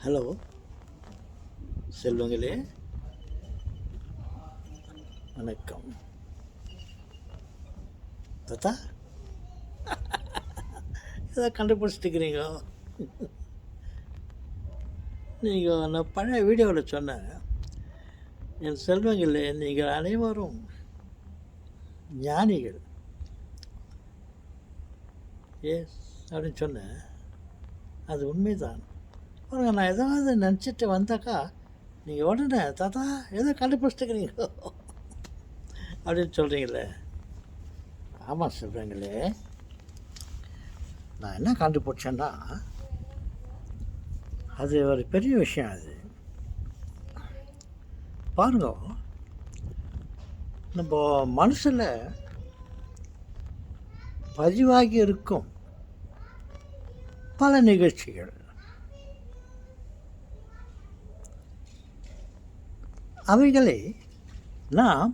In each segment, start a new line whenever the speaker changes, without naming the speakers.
Hello செல்வங்களே, வணக்கம். தாத்தா ஏதோ கண்டுபிடிச்சிட்டுக்கிறீங்க. நீங்கள் நான் பழைய வீடியோவில் சொன்னேன், என் செல்வங்களே நீங்கள் அனைவரும் ஞானிகள். எஸ் அப்படின்னு சொன்னேன். அது உண்மைதான். பாருங்க, நான் ஏதாவது நினச்சிட்டு வந்தாக்கா நீங்கள் உடனே தாத்தா ஏதோ கண்டுபிடிச்சிட்டுக்கிறீங்க அப்படின்னு சொல்கிறீங்களே. ஆமாம் சொல்கிறீங்களே, நான் என்ன கண்டுபிடிச்சேன்னா அது ஒரு பெரிய விஷயம். அது பாருங்க, நம்ம மனசில் பதிவாகி இருக்கும் பல நிகழ்ச்சிகள், அவைகளை நாம்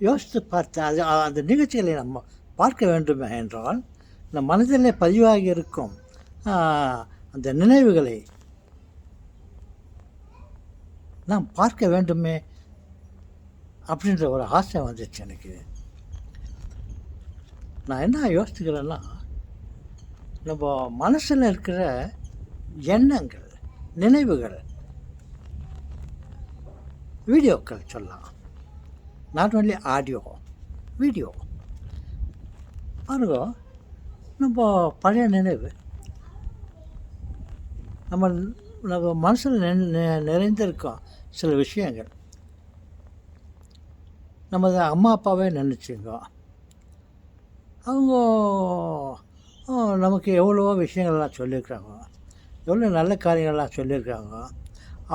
யோசித்து பார்த்து அந்த நிகழ்ச்சிகளை நம்ம பார்க்க வேண்டுமே என்றால், இந்த மனதிலே பதிவாகி இருக்கும் அந்த நினைவுகளை நாம் பார்க்க வேண்டுமே அப்படின்ற ஒரு ஆசை வந்துச்சு எனக்கு. நான் என்ன யோசிச்சுக்கிறேன்னா, நம்ம மனசில் இருக்கிற எண்ணங்கள், நினைவுகள், வீடியோக்கள் சொல்லலாம், நாட் ஒன்லி ஆடியோ, வீடியோ. பாருங்க, நம்ம பழைய நினைவு நம்ம நம்ம மனசில் நிறைந்திருக்கோம் சில விஷயங்கள். நம்ம அம்மா அப்பாவே நினச்சிங்க, அவங்க நமக்கு எவ்வளவோ விஷயங்கள்லாம் சொல்லியிருக்காங்க, எவ்வளோ நல்ல காரியங்கள்லாம் சொல்லியிருக்காங்க.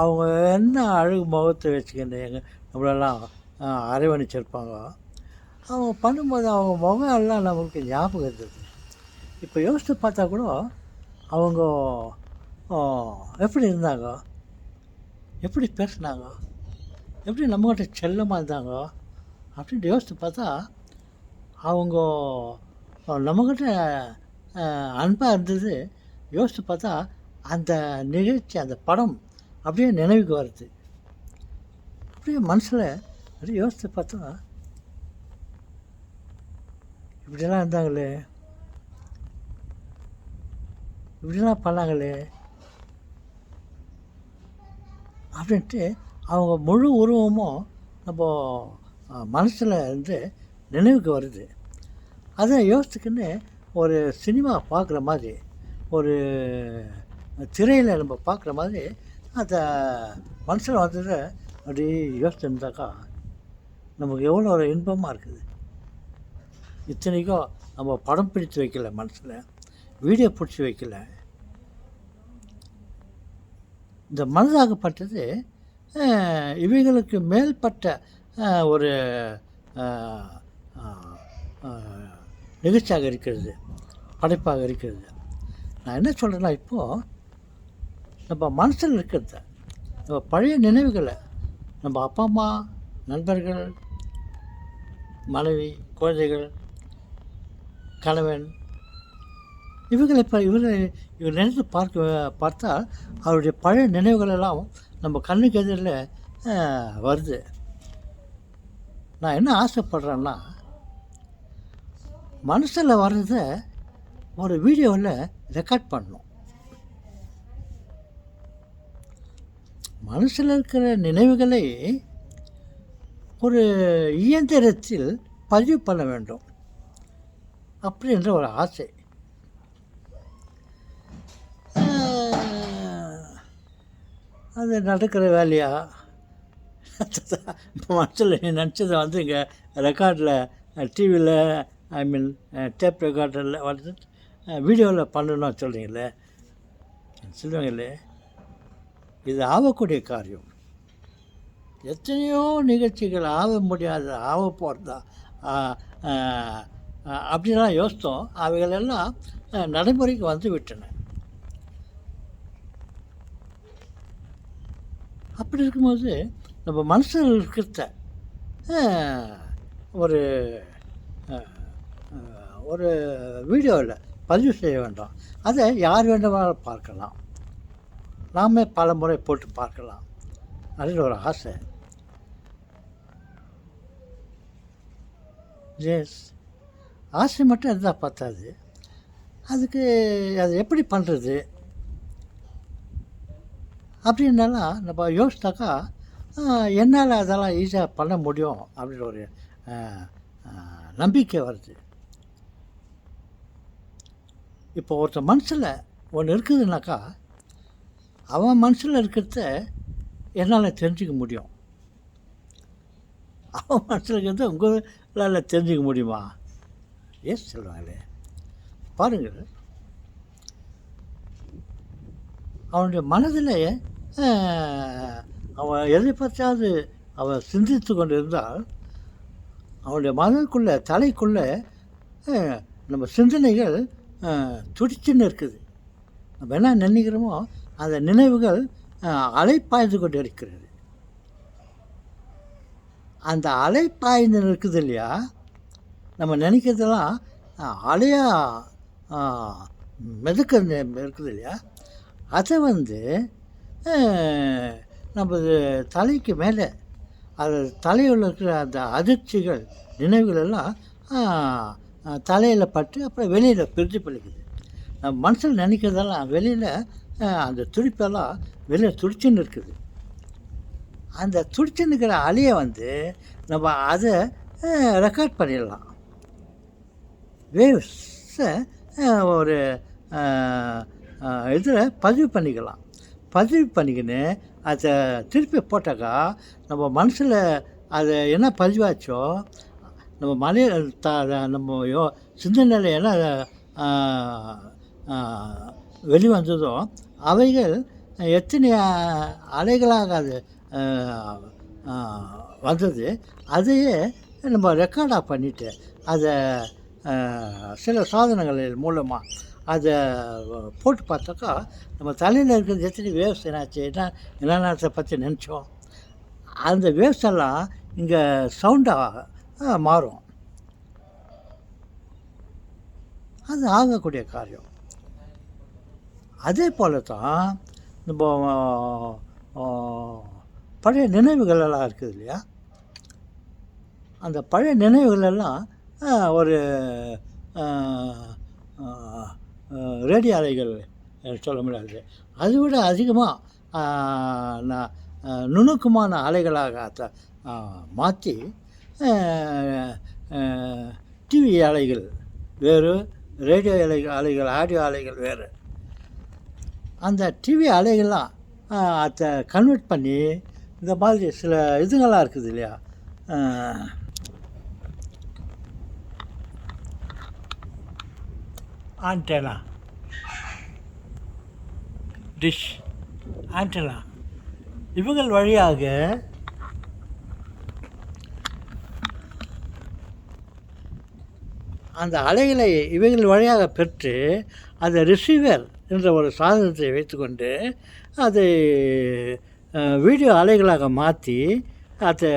அவங்க என்ன அழகு முகத்தை வச்சுக்கிட்டு நம்மளெல்லாம் அரவணைச்சிருப்பாங்க. அவங்க பண்ணும்போது அவங்க முகம் எல்லாம் நம்மளுக்கு ஞாபகம் இருந்தது. இப்போ யோசித்து பார்த்தா கூட அவங்க எப்படி இருந்தாங்க, எப்படி பேசினாங்க, எப்படி நம்மகிட்ட செல்லமாக இருந்தாங்க அப்படின்ட்டு யோசித்து பார்த்தா, அவங்க நம்மக்கிட்ட அன்பாக இருந்தது யோசித்து பார்த்தா அந்த நிகழ்ச்சி, அந்த படம் அப்படியே நினைவுக்கு வருது. அப்படியே மனசில் அப்படியே யோசித்து பார்த்தா, இப்படிலாம் இருந்தாங்களே, இப்படிலாம் பண்ணாங்களே அப்படின்ட்டு அவங்க முழு உருவமும் நம்ம மனசில் இருந்து நினைவுக்கு வருது. அதை யோசிச்சுக்கின்னு ஒரு சினிமா பார்க்குற மாதிரி, ஒரு திரையில் நம்ம பார்க்குற மாதிரி அந்த மனசில் வந்ததை அப்படி யோசிச்சுருந்தாக்கா நமக்கு எவ்வளோ ஒரு இன்பமாக இருக்குது. இத்தனைக்கும் நம்ம படம் பிடித்து வைக்கல, மனசில் வீடியோ பிடிச்சி வைக்கல. இந்த மனதாகப்பட்டது இவைகளுக்கு மேல்பட்ட ஒரு நிகழ்ச்சியாக இருக்கிறது, படைப்பாக இருக்கிறது. நான் என்ன சொல்கிறேன்னா, இப்போது நம்ம மனசில் இருக்கிறத, நம்ம பழைய நினைவுகளை, நம்ம அப்பா அம்மா, நண்பர்கள், மனைவி, குழந்தைகள், கணவன், இவங்களை இவர் நினைத்து பார்த்தால் அவருடைய பழைய நினைவுகளெல்லாம் நம்ம கண்ணுக்கு எதிரில் வருது. நான் என்ன ஆசைப்படுறேன்னா, மனசில் வர்றதை ஒரு வீடியோவில் ரெக்கார்ட் பண்ணணும். மனசில் இருக்கிற நினைவுகளை ஒரு இயந்திரத்தில் பதிவு பண்ண வேண்டும் அப்படின்ற ஒரு ஆசை. அது நடக்கிற வேலையா? மனசில் நினச்சதை வந்து இங்கே ரெக்கார்டில், டிவியில், ஐ மீன் டேப் ரெக்கார்டில் வந்து வீடியோவில் பண்ணணும்னு சொல்கிறீங்களே. சொல்லுவாங்களே, இது ஆகக்கூடிய காரியம். எத்தனையோ நிகழ்ச்சிகள் ஆக முடியாத, ஆக போகிறதா அப்படின்லாம் யோசித்தோம். அவைகளெல்லாம் நடைமுறைக்கு வந்து விட்டன. அப்படி இருக்கும்போது நம்ம மனசில் இருக்கிறத ஒரு ஒரு வீடியோவில் பதிவு செய்ய வேண்டும். அதை யார் வேண்டுமானாலும் பார்க்கலாம், நாமே பல முறை போட்டு பார்க்கலாம் அப்படின்னு ஒரு ஆசை. எஸ், ஆசை மட்டும் இருந்தால் பத்தாது. அதுக்கு அது எப்படி பண்ணுறது அப்படின்னாலாம் நம்ம யோசித்தாக்கா என்னால் அதெல்லாம் ஈஸியாக பண்ண முடியும் அப்படின்ற ஒரு நம்பிக்கை வருது. இப்போ ஒருத்தர் மனசில் ஒன்று இருக்குதுனாக்கா அவன் மனசில் இருக்கிறத என்னால் தெரிஞ்சிக்க முடியும். அவன் மனசில் இருக்கிறத உங்களால் தெரிஞ்சிக்க முடியுமா? எஸ் சொல்லுவாங்களே. பாருங்கள், அவனுடைய மனதில் அவன் எதை பற்றியாவது அவன் சிந்தித்து கொண்டு இருந்தால் அவனுடைய மனதுக்குள்ளே தலைக்குள்ளே நம்ம சிந்தனைகள் துடிச்சுன்னு இருக்குது. நம்ம என்ன நினைக்கிறோமோ அந்த நினைவுகள் அலைப்பாய்ந்து கொண்டு இருக்கிறது. அந்த அலைப்பாய்ந்து இருக்குது இல்லையா, நம்ம நினைக்கிறதெல்லாம் அலையாக மிதக்க இருக்குது இல்லையா, அதை நம்ம தலைக்கு மேலே அது தலையில் இருக்கிற அந்த அதிர்ச்சிகள் நினைவுகள் எல்லாம் தலையில் பட்டு அப்புறம் வெளியில் பிரதிபலிக்குது. நம்ம மனசில் நினைக்கிறதெல்லாம் வெளியில் அந்த துடிப்பெல்லாம் வெளியில் துடிச்சுன்னு இருக்குது. அந்த துடிச்சுன்னு இருக்கிற அலையை நம்ம அதை ரெக்கார்ட் பண்ணிடலாம். வேவ்ஸை ஒரு இதில் பதிவு பண்ணிக்கின்னு அதை திருப்பி போட்டாக்கா நம்ம மனசில் அதை என்ன பதிவாச்சோ, நம்ம நம்ம சிந்தனையில் என்ன வெளிவந்ததோ அவைகள் எத்தனை அலைகளாக அது வந்தது, அதையே நம்ம ரெக்கார்டாக பண்ணிவிட்டு அதை சில சாதனங்கள் மூலமாக அதை போட்டு பார்த்தாக்கா நம்ம தலையில் இருக்கிறது எத்தனை வேவ்ஸ் என்னாச்சு, என்னென்னத்தை பற்றி நினச்சோம், அந்த வேவ்ஸ் எல்லாம் இங்கே சவுண்டாக மாறும். அது ஆகக்கூடிய காரியம். அதே போல தான் நம்ம பழைய நினைவுகளெல்லாம் இருக்குது இல்லையா, அந்த பழைய நினைவுகளெல்லாம் ஒரு ரேடியோ அலைகள் சொல்ல முடியாது, அதை விட அதிகமாக நுணுக்கமான அலைகளாக மாற்றி டிவி அலைகள் வேறு, ரேடியோ அலைகள் ஆடியோ அலைகள் வேறு. அந்த டிவி அலைகள்லாம் அதை கன்வெர்ட் பண்ணி இந்த மாதிரி சில இதுங்கள்லாம் இருக்குது இல்லையா, ஆண்டனா, டிஷ் ஆண்டனா, இவங்கள் வழியாக அந்த அலைகளை இவைகள் வழியாக பெற்று அதை ரிசீவர் என்ற ஒரு சாதனத்தை வைத்துக்கொண்டு அதை வீடியோ அலைகளாக மாற்றி அதை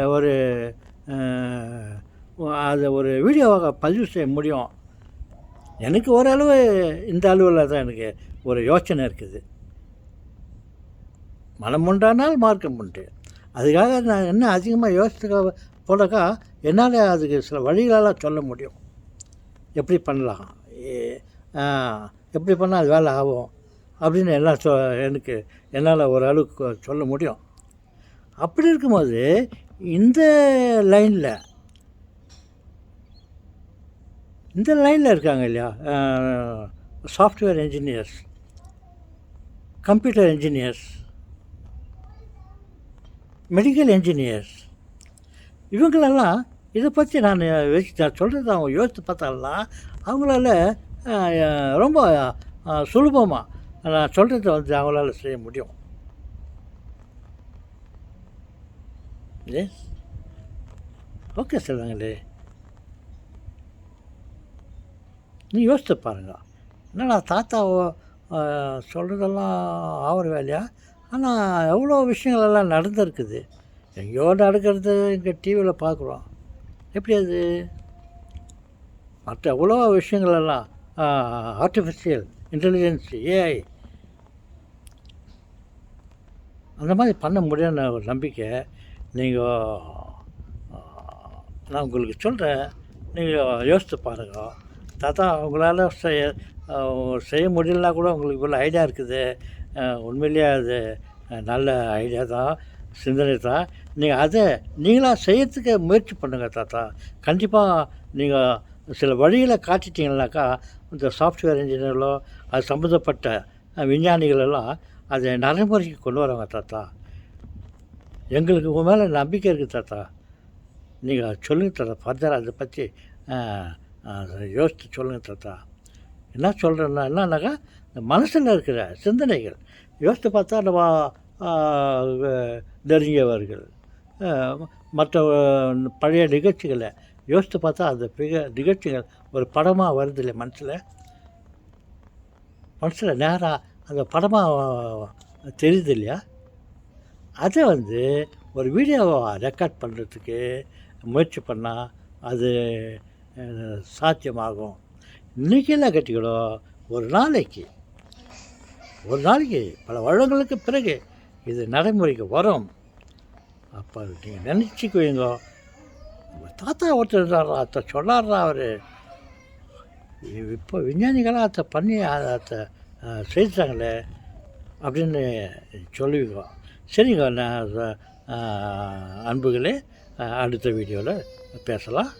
ஒரு வீடியோவாக பதிவு செய்ய முடியும். எனக்கு ஓரளவு இந்த அளவில் தான் எனக்கு ஒரு யோசனை இருக்குது. மனம் உண்டானால் மார்க்கம் உண்டு. அதுக்காக நான் என்ன அதிகமாக யோசித்து போனாக்கா என்னால் அதுக்கு சில வழிகளெல்லாம் சொல்ல முடியும். எப்படி பண்ணலாம், எப்படி பண்ணால் அது வேலை ஆகும் அப்படின்னு எல்லாம் எனக்கு என்னால் ஓரளவுக்கு சொல்ல முடியும். அப்படி இருக்கும்போது இந்த லைனில் இருக்காங்க இல்லையா, software engineers, computer engineers, medical engineers, இவங்களெல்லாம் இதை பற்றி நான் சொல்கிறது அவங்க யோசித்து பார்த்தாலாம் அவங்களால ரொம்ப சுலபமாக நான் சொல்கிறத அவங்களால செய்ய முடியும். எஸ், ஓகே சொல்லுங்களே. நீ யோசித்து பாருங்க. என்னடா தாத்தா சொல்கிறதெல்லாம் ஆகிற வேலையா? ஆனால் எவ்வளோ விஷயங்களெல்லாம் நடந்துருக்குது. எங்கேயோ நடக்கிறது இங்கே டிவியில் பார்க்குறோம். எப்படி அது? மற்ற எவ்வளோ விஷயங்களெல்லாம் ஆர்டிஃபிஷியல் இன்டெலிஜென்ஸ், ஏஐ அந்த மாதிரி பண்ண முடியும்னு ஒரு நம்பிக்கை. நீங்கள் நான் உங்களுக்கு சொல்கிறேன், நீங்கள் யோசித்து பாருங்க. தாத்தா உங்களால் செய்ய முடியலனா கூட உங்களுக்கு இவ்வளோ ஐடியா இருக்குது. உண்மையிலேயே அது நல்ல ஐடியா தான், சிந்தனை தான். நீங்கள் அதை நீங்களாக செய்யறதுக்கு முயற்சி பண்ணுங்கள் தாத்தா. கண்டிப்பாக நீங்கள் சில வழிகளை காட்டிட்டீங்கன்னாக்கா இந்த சாஃப்ட்வேர் இன்ஜினியர்களோ அது சம்மந்தப்பட்ட விஞ்ஞானிகளெல்லாம் அதை நடைமுறைக்கு கொண்டு வராங்க தாத்தா. எங்களுக்கு உங்கள் மேலே நம்பிக்கை இருக்குது தாத்தா. நீங்கள் சொல்லுங்கள் தாத்தா, ஃபர்தர் அதை பற்றி யோசித்து சொல்லுங்கள் தாத்தா. என்ன சொல்கிறேன்னா என்னன்னாக்கா, இந்த மனசில் இருக்கிற சிந்தனைகள் யோசித்து பார்த்தா நம்ம நெருங்கியவர்கள் மற்ற பழைய நிகழ்ச்சிகளை யோசித்து பார்த்தா அந்த நிகழ்ச்சிகள் ஒரு படமாக வருது இல்லை மனசில் நேராக அந்த படமாக தெரியுது இல்லையா? அதை ஒரு வீடியோவை ரெக்கார்ட் பண்ணுறதுக்கு முயற்சி பண்ணால் அது சாத்தியமாகும். இன்றைக்கெல்லாம் கட்டிக்கிடும், ஒரு நாளைக்கு பல வருடங்களுக்கு பிறகு இது நடைமுறைக்கு வரும். அப்போ நீங்கள் நினச்சிக்குவீங்க, தாத்தா ஒருத்தர் இருந்தாரா, அதை சொன்னார்றா அவர், இப்போ விஞ்ஞானிகளாக அதை பண்ணி அதை செய்தாங்களே அப்படின்னு சொல்லுவீங்க. சரிங்க, நான் அன்புகளே அடுத்த வீடியோவில் பேசலாம்.